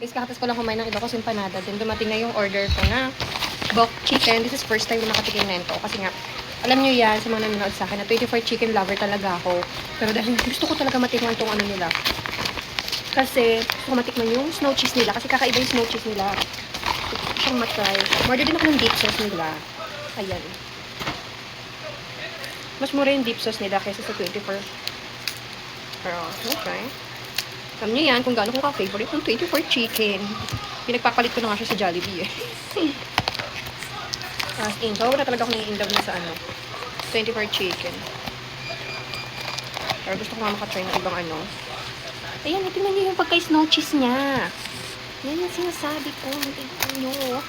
Guys, kakatas ko lang kumain ng Ilocos Empanada. Then dumating na yung order ko na bok chicken. This is first time na nakatikim na ito. Kasi nga, alam nyo yan, sa mga nanonood sa akin, na 24 chicken lover talaga ako. Pero dahil gusto ko talaga matikman itong ano nila. Kasi gusto ko matikman yung snow cheese nila. Kasi kakaiba yung snow cheese nila. Gusto ko siyang matry. Order din ako ng dip sauce nila. Ayan. Mas mura yung dip sauce nila kaysa sa 24. Pero, okay. Alam nyo yan kung gaano ko ka-favorite ng 24 chicken. Pinagpapalit ko na nga siya sa Jollibee eh. As in, so wala talaga akong nai-indulge na sa ano, 24 chicken. Pero gusto ko nga makatry ng ibang ano. Ayan, tingnan nyo yung pagka-snow cheese niya. Yan yung sinasabi ko. Tingnan nyo.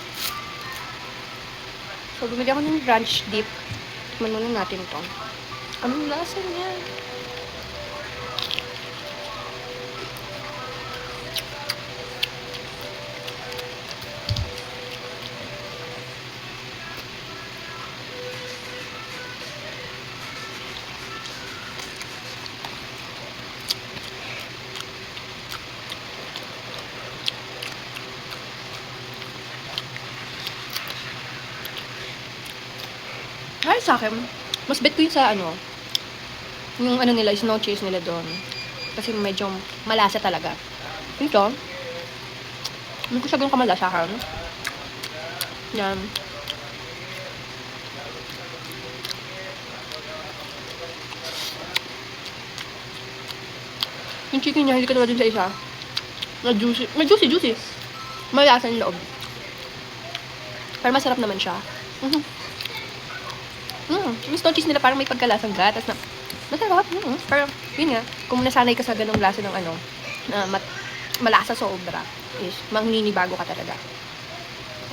So, bumili ako ng ranch dip. Tikman muna natin to. Anong lasa niya? Ay, sa akin, mas bet ko yung sa ano, yung ano nila, snow cheese nila doon. Kasi medyo malasa talaga. Ito, hindi ko siya ganun kamalasahan. Yan. Yung chicken niya, hindi katulad din sa isa. Na juicy. May juicy. Malasa yung loob. Pero masarap naman siya. Yung snow cheese nila parang may pagkalasang gatas na masarap. Pero yun nga, kung nasanay ka sa ganung lasa ng ano, na malasa sobra, is mangninibago ka talaga.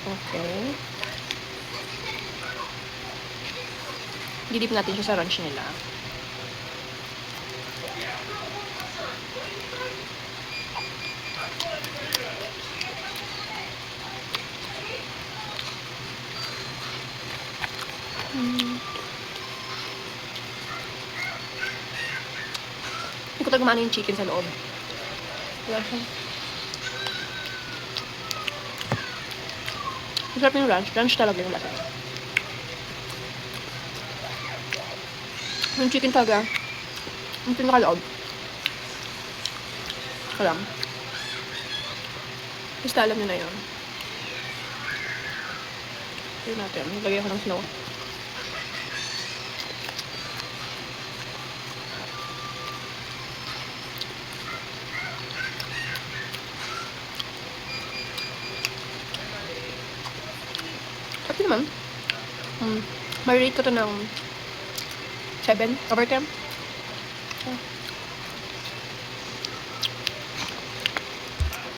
Okay. Didip natin siya sa ranch nila. Hindi ko talaga maano yung chicken sa loob. Masarap yung ranch. Ranch talaga yung lasa. Yung chicken talaga, yung pinakaloob. Alam. Basta alam nyo na yun. Tignan natin. Lagay ako ng snow. Tapi naman, may rate ko to ng 7/10.